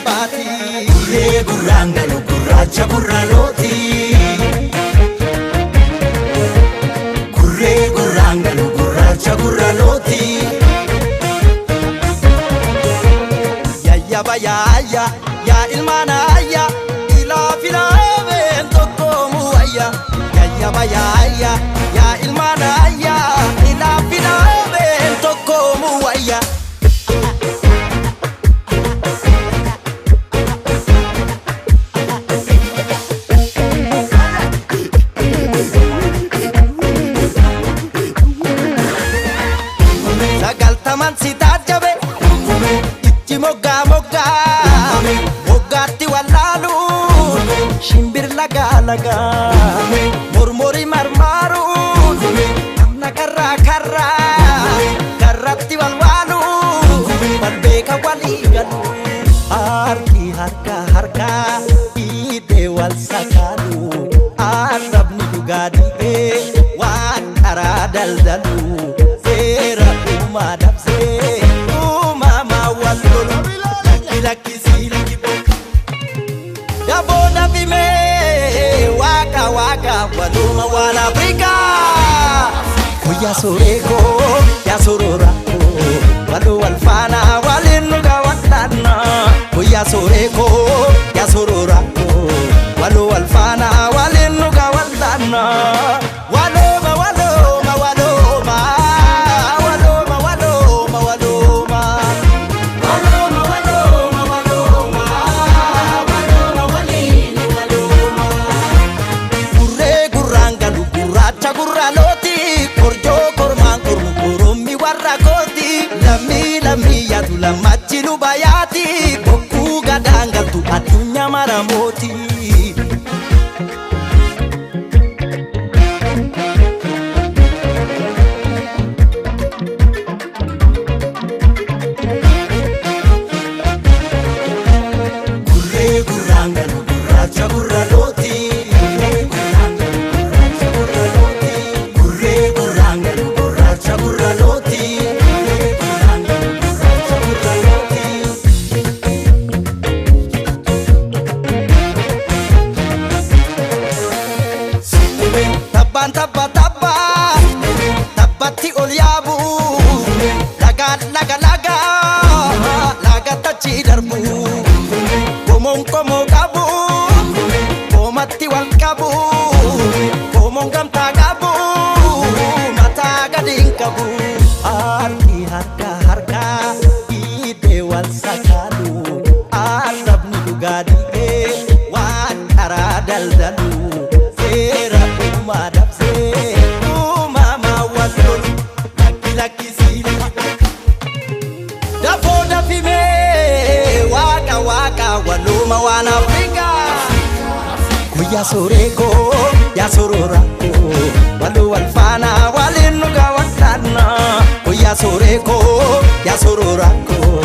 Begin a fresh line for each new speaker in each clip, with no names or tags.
baati. Gurree gurraan galu gurraacha gurraalooti. Gurree gurraan galu gurraacha gurraalooti. Yayya bayaaya yaa ilmaanaaya ilaa filaameen tokkoomu wayya. Yayya bayaaya yaa ilmaanaaya ilaa filaameen tokkoomu wayya. Sagaltaman si tajabe itti moggaa moggaa moggaatti wallaalu shimbir lagaa lagaa mormori marmaaru amna karraa karraa karratti walwaalu walbeeka walii galu harki harka harka iidee wal sakaalu arrabni dhugaa dhiibee waan karaa daldalu seera uumaa dabsee uumamaa wal lolu lakkisii lakkibo daboo dafimee waaqa waaqa waluma waan Afrikaa guyyaa sooreekoo yaa sorooraakoo waluu wal faanaa waliin dhugaa wal'aannaa guyyaa sooreekoo yaa sorooraakoo waluu wal faanaa waliin dhugaa wal'aannaa walooma walooma walooma walooma walooma walooma walooma walooma walooma walooma waliin walooma. Gurree gurraan galu gurraacha gurraalooti korjoo kormaan kormu korommi warra kooti lammii lammii yaadu lammachi nu bayaati bokkuu gadaan galtu addunyaa maramooti. Gurree gurraan galu gurraacha gurraalooti. Gurree gurraan galu gurraacha gurraalooti. Tabbaan tabba tabba tabbatti ol yaabu lagaan laga laga lagattachi darbu komoon komoo qabu komatti wal qabu komoon gamtaa qabu mataa gadiin qabu harki harka harka iidee wal sakaalu arrabni dhugaa dhiibee waan karaa daldalu seera uumaa dabsee uumamaa wal lolu lakkisii dafoo dafimee waaqa waaqa waluma waan Afrikaa guyyaa sooreekoo yaa sorooraakoo waluu wal faanaa waliin dhugaa wal'aannaa guyyaa sooreekoo yaa sorooraakoo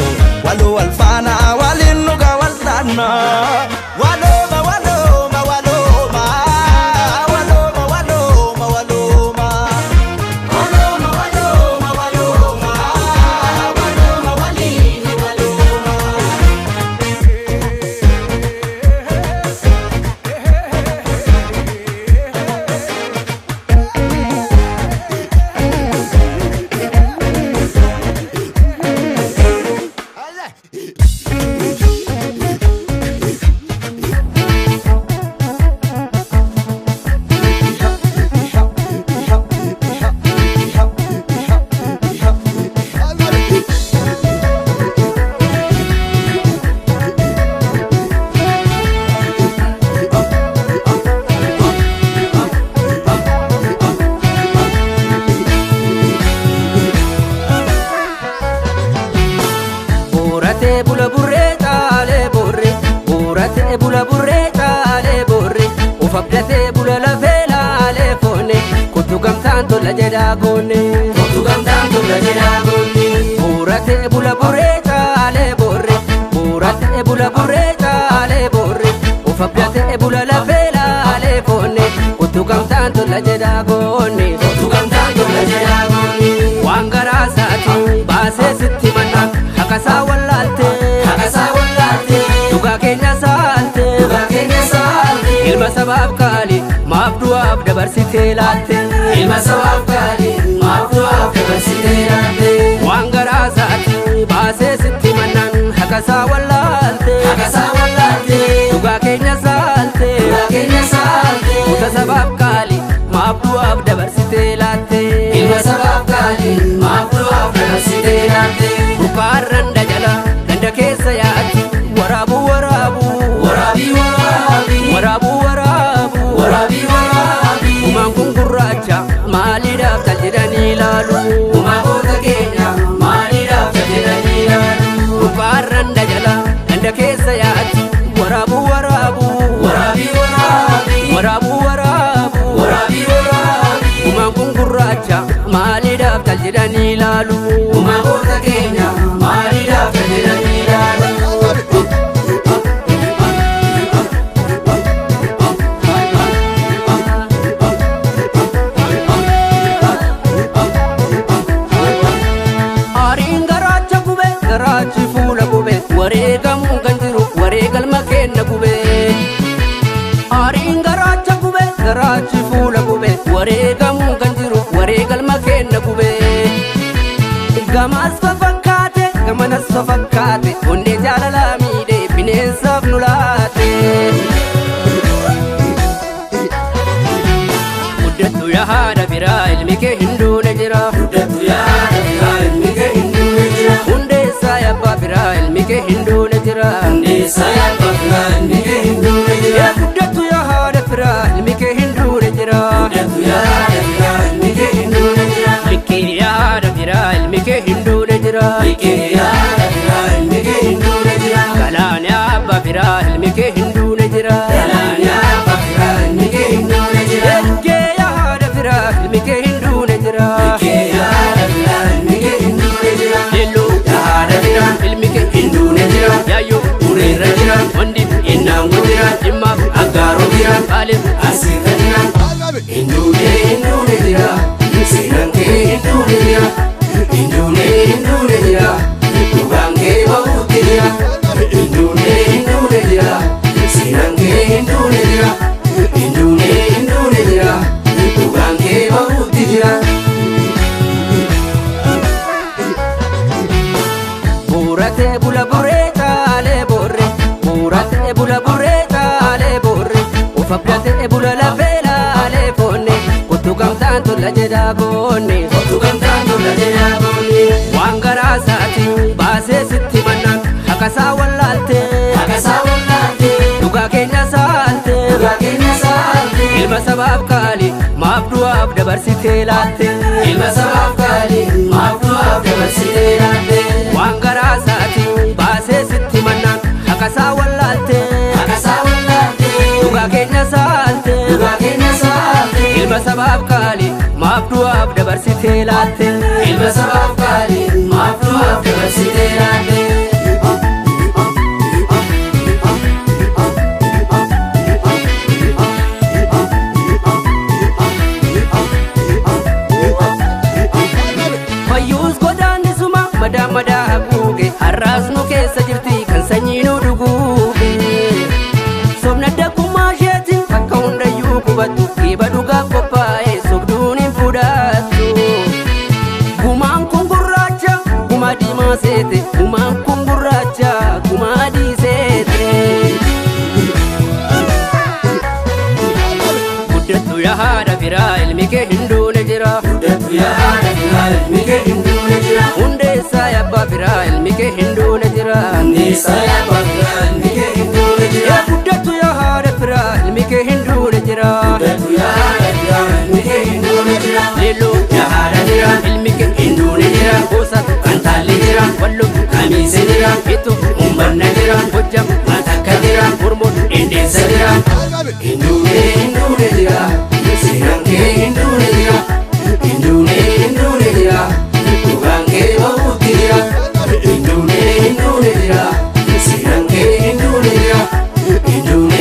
waluu wal faanaa waliin dhugaa wal'aannaa walooma walooma walooma walooma walooma walooma walooma walooma walooma walooma waliin walooma.
Buratee bula burree caalee borree buratee bula burree caalee borree of abdatee bula lafee laalee foonee kottu gamtaan tola jedhaa goonee kottu gamtaan tola jedhaa goonee buratee bula burree caalee borree buratee bula burree caalee borree of abdatee bula lafee laalee foonee kottu gamtaan tola jedhaa goonee kottu gamtaan tola jedhaa goonee waan garaa isaati baasee sitti manna hakasaa wallaalte sabaaf qaali maaf du'aaf dabarsitee laatte
ilma sabaaf qaali maaf du'aaf dabarsitee laatte
waan garaa isaatti baasee sitti mannaan haqasaa wallaalte dhugaa keenya saalte uta sabaaf qaali maaf du'aaf dabarsitee laatte
ilma sabaaf qaali maaf du'aaf dabarsitee laatte
bukaarran dajala ganda keessa yaatti waraabu umaan kun gurraacha maaliidhaaf jedhanii ilaalu
umamoota keenya maaliidhaaf jedhanii ilaalu
bukaarran dajala ganda keessa yaatti waraabu umaan kun gurraacha maaliidhaaf jedhanii ilaalu
umamoota keenya maaliidhaaf jedhanii ilaalu
Aariin garaacha gube garaachi fuula gube wareegamuu kan jiru wareegalma kenna gube Aariin garaacha gube garaachi fuula gube wareegamuu kan jiru wareegalma kenna gube Gamaas fafakkaate gamanas fafakkaate onnee jaalalaa miidhee bineensaaf nu laate Guddattu yaa haadha biraa ilmi kee hin duune jira
Guddattu yaa haadha biraa ilmi kee hin duune jira
Hundeessaa abbaa biraa ilmi kee hin duune jira
Hundeessaa abbaa biraa ilmi kee hin duune jira
Guddattu yaa haadha biraa ilmi kee hin duune jira
Guddattu yaa haadha biraa ilmi kee hin duune jira
Likkee yaa haadha biraa ilmi kee hin duune jira
Likkee yaa haadha biraa ilmi kee hin duune jira
Galaan yaa abbaa biraa ilmi kee hin duune jira
Galaan yaa abbaa biraa ilmi kee hin duune jira
Likkee yaa haadha biraa ilmi kee hin duune jira
Likkee yaa haadha biraa ilmi kee hin duune jira
Yelloo
yaa haadha biraa
ilmi kee
hin duune jira
Yaayyoo
Ureerra jira
Wandi
innaan jira
Dhimmaaf
Aggaaroo jira
Qaaliif
Asirra jira hin duune jira seenaan kee hin duune jira hin duune jira dhugaan kee bahuutti jira hin duune jira seenaan kee hin duune jira hin duune jira dhugaan kee bahuutti jira
Buuratee bula burree caalee boorre Buuratee bula burree caalee boorre Ufa biratee bula lafee laalee foonne Kuttu gamtaan tola jedhaa boonne
Kottu gamtaan tola jedhaa boonne
Waan garaa isaatti baasee sitti mannaan haqasaa wallaalte dhugaa keenya saalte ilma sabaaf qaali maaf du'aaf dabarsitee laatte
ilma sabaaf qaali maaf du'aaf dabarsitee laatte
waan garaa isaatti baasee sitti mannaan haqasaa wallaalte dhugaa keenya saalte ilma sabaaf qaali maaf du'aaf dabarsitee laatte
ilma sabaaf qaali maaf du'aaf dabarsitee laatte
fayyuus godaannisuma madaa haguuge har'aas nu keessa jirti kan sanyii nu dhuguuge sobna daggummaa isheetiin akka hundayyuu qubattu dhiiba dhugaaf qophaa'e sobduun hin fudhattu gumaan kun gurraacha gumaa diimaa seete gumaan kun gurraacha gumaa adii seete guddattu yaa haadha biraa ilmi kee hin duune jira
Guddattu yaa haadha biraa ilmi kee hin duune jira
hundeessaa abbaa biraa ilmi kee hin duune jira
Hundeessaa abbaa biraa ilmi kee hin duune jira
guddattu yaa haadha biraa ilmi kee hin duune jira
Guddattu yaa haadha biraa ilmi kee hin duune jira
leelloo
yaa haadha biraa
ilmi kee
hin duune jira
goosatu
Kantaalli jira
walloo
Kamiise jira
ittoo
Umbanna jira
hojjam
Matakka jira
mormoon
Indeessa jira hin duune jira seenaan kee hin duune jira hin duune jira dhugaan kee bahuutti jira hin duune jira seenaan kee hin duune jira hin duune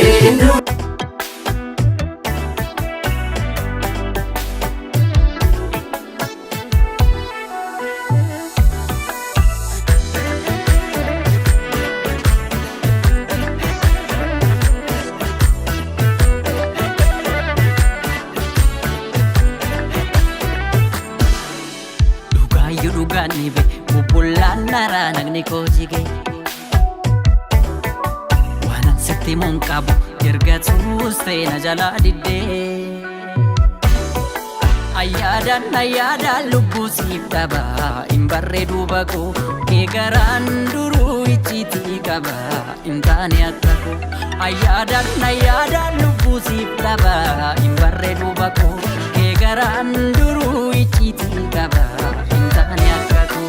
dhugaan dhibe bubbullaan naraa nagni koo jige waanan sitti mun qabu erga tuustee na jalaa diddee ayyaadan lubbuu siif dhaba hin barreedu bakoo kee garaan duruu icciitii qaba hin taane akka koo ayyaadan lubbuu siif dhaba hin barreedu bakoo kee garaan duruu icciitii qaba hin taane akka koo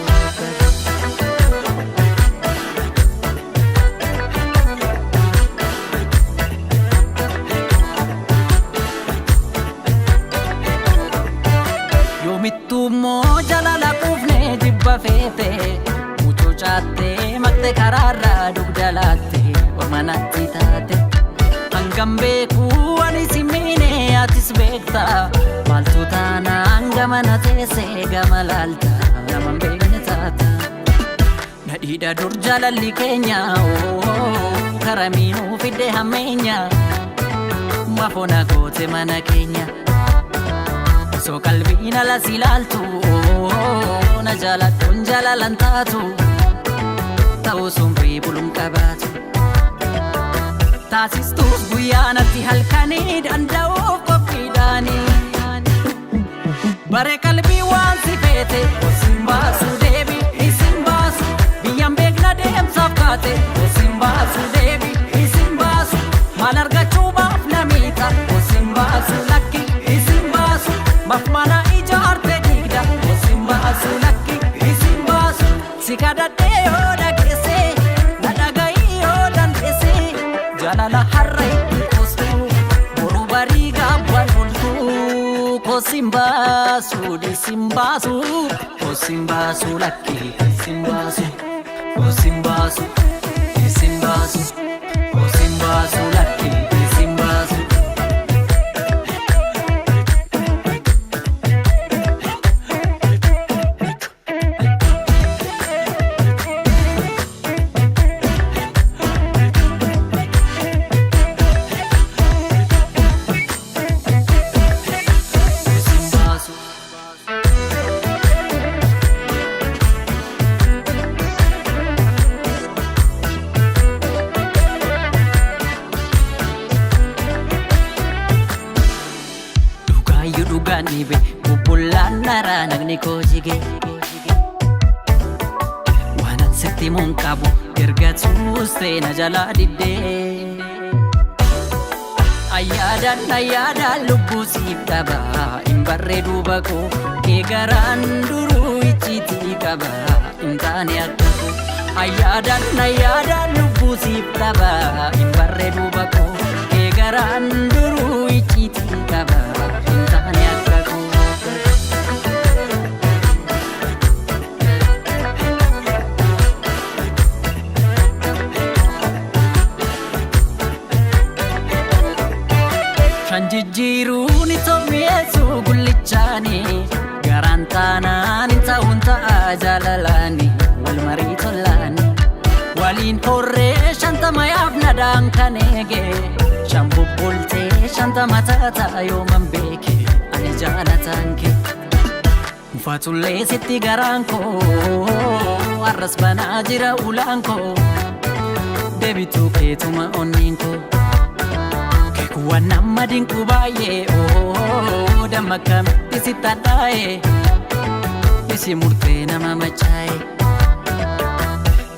Mittummoo jalala quufnee jibba feete mucoo caattee maqte karaarraa dugdalaatte ormanatti taate hangam beekuu ani si miine atis beekta maaltu taanaan gama na teessee gama laalta naman beekne taata nadhiidha dur jalalli keenya karamiinuu fidde hammeenya mafona goote mana keenya So kalbiin ala silaaltu na jaaladhuun jaalalan taatu ta'uu sunfii buluun qabaatu taasistuus guyyaa natti halkanii danda'uuf qophiidhaanii bare qalbii waan si feete osin baasu deebi isin baasu biyyaan beekna deemsaaf kaate osin baasu deebi isin baasu maal argachuu baaf namiita osin baasu lakki Mafmana ijaarte digda osin baasu lakki isin baasu si kadhadhee yoo dhageesse na dhaga'i yoo dandeesse jaalala har'a itti koostu boruu barii gaabban bultu kosin baasu disin baasu kosin baasu lakki isin baasu kosin baasu disin baasu kosin baasu lakki isin baasu dhugaan dhibe bubbullaan naraa nagni koo jige waanan sitti mun qabu erga tuustee na jalaa diddee ayyaadan lubbuu siif dhaba hin barreedu bakoo kee garaan duruu icciitii qaba hin taane akka koo ayyaadan lubbuu siif dhaba hin barreedu bakoo kee garaan duruu icciitii qaba hin taane akka koo Shan jijjiiruun itoo mi'eessuu gullichaani garaan taanaan hin ta'uun ta'a jaalalaani wal marii tolaani waliin horree shantama yaafnadhaan kan eege shan bubbultee shantama taataa yooman beeke ani jaalataan kee ufatullee sitti garaan koo arras banaa jira ulaan koo deebituu keetuma onniin koo Kuwan nama dinku baay'ee damma kamitti si tadhaa'e isi murtee nama machaa'e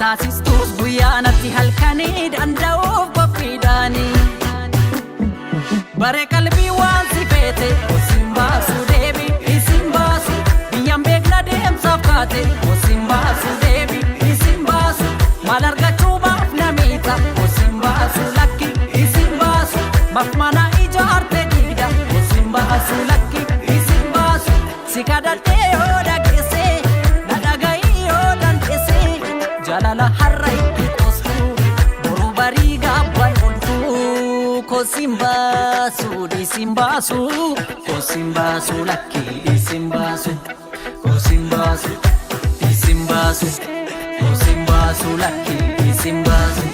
taasistuus guyyaa natti halkanii danda'uuf qophiidhaanii bare qalbii waan si feete osin baasu deebi isin baasu biyyaan beekna deemsaaf kaate osin baasu deebi isin baasu maal argachuu baaf namiita osin baasu lakki isin baasu Mafmana ijaarte digda osin baasu lakki isin baasu si kadhadhee yoo dhageesse na dhaga'i yoo dandeesse jaalala har'a itti koostu boruu barii gaabban bultu kosin baasu disin baasu kosin baasu lakki isin baasu kosin baasu disin baasu kosin baasu lakki isin baasu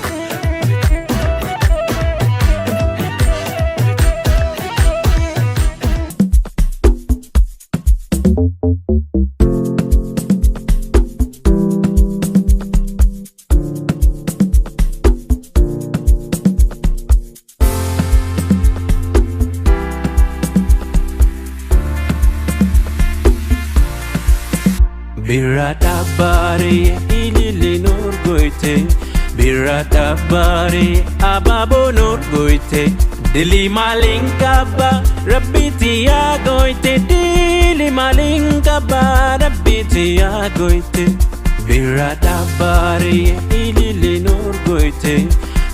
Birata bare ilili nur goite Birata bare ababo nur goite Dili malingkaba Rabbiti ya goite Dili malingkaba Rabbiti ya goite Birata bare ilili nur goite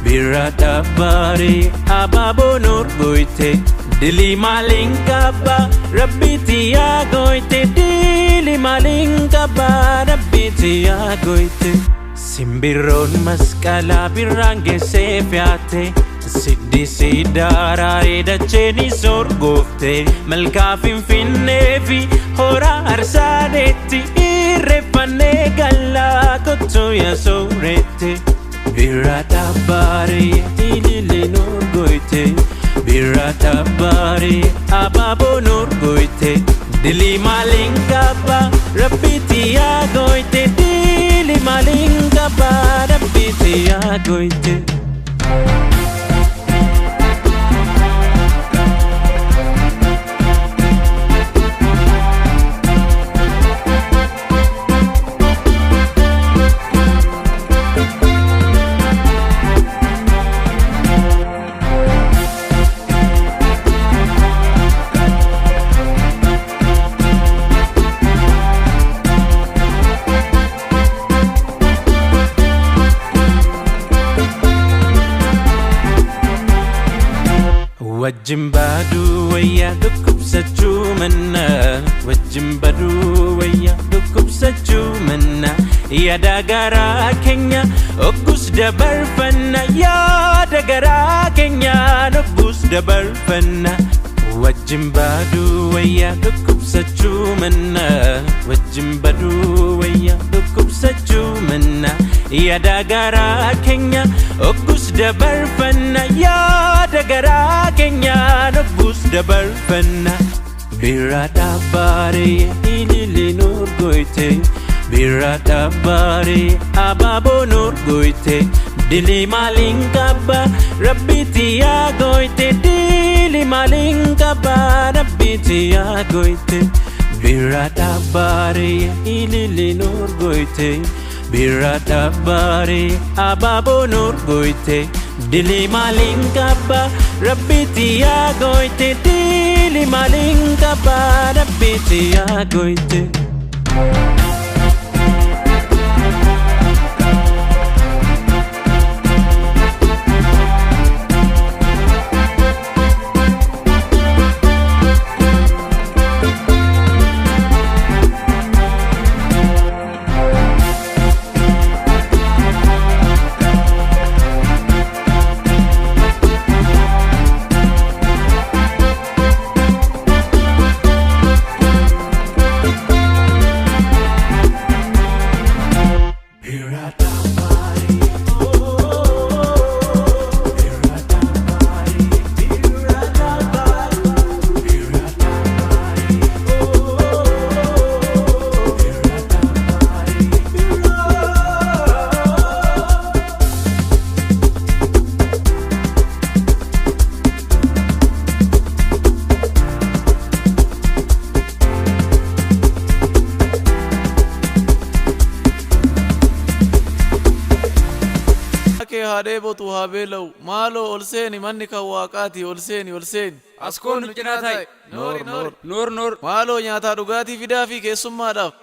Birata bare ababo nur goite Dili malingkaba Rabbiti ya goite Dili malingkaba Rabbiti ya goite Simbiron maskala birange sefiate Siddi sidara edacheni sorgofte Malkafin finnefi hora arsadetti Irrefanne galla kottu ya soorette Birata bare ilili nur goite Birata bare ababo nur goite Dili malingkaba Rabbiti ya goite Dili malingkaba Rabbiti ya goite Wajjimbadu wayya dhukkubsachuu manna Wajjimbadu wayya dhukkubsachuu manna Yaada garaa keenya oggus dabarfanna Yaada garaa keenya oggus dabarfanna Wajjimbadu wayya dhukkubsachuu manna Wajjimbadu wayya dhukkubsachuu manna Yaada garaa keenya oggus dabarfanna Yaada garaa keenya oggus dabarfanna Birata bare ilili nur goite Birata bare ababo nur goite Dili malingkaba Rabbiti ya goite Dili malingkaba Rabbiti ya goite Birata bare ilili nur goite Birata bare ababo nur goite Dili malingkaba Rabbiti ya goite Dili malingkaba Rabbiti ya goite
Hade botu habelo malo olseni manni ka waqati olseni
Askoon nu cinaa ta'i Noor
malo nyaata dhugaatii fidaa fi keessummaadhaaf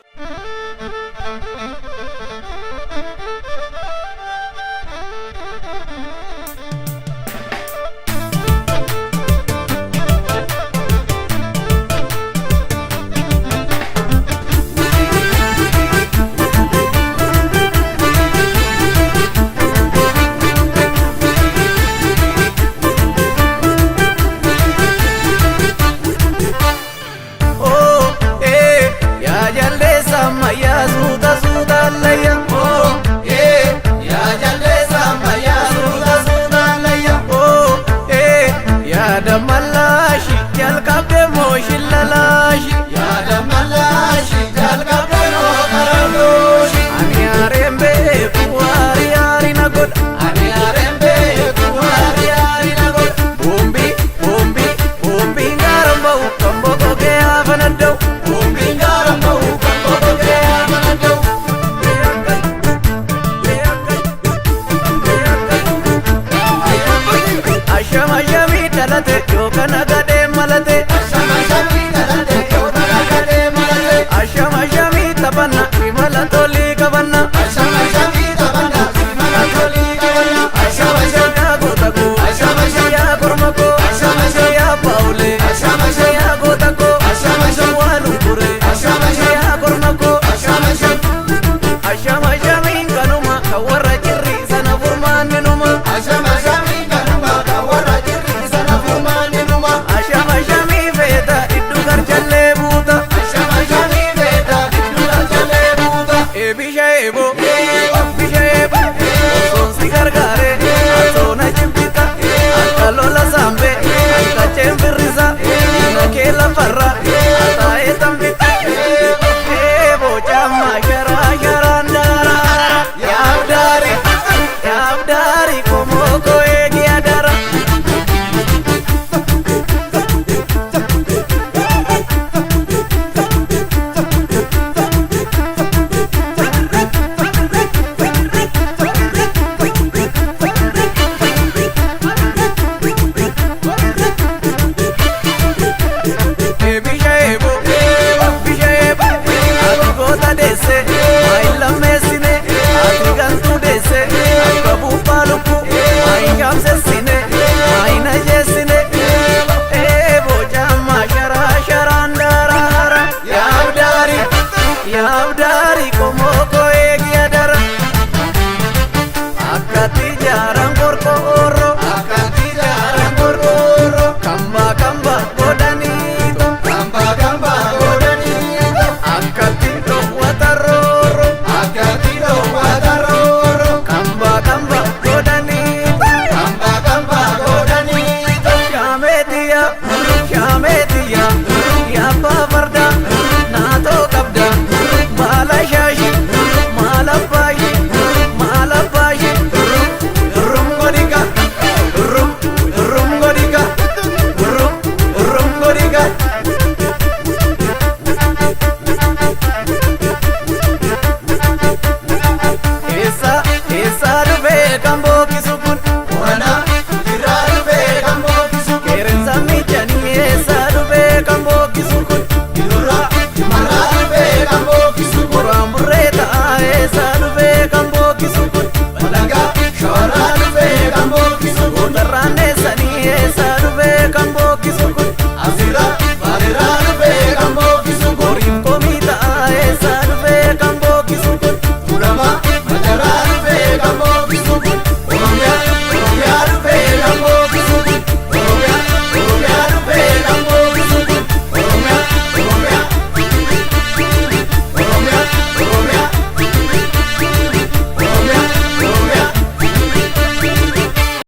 Fanado, Umbingara mau, kambogo ke amana. dhalate yookaan agadee malate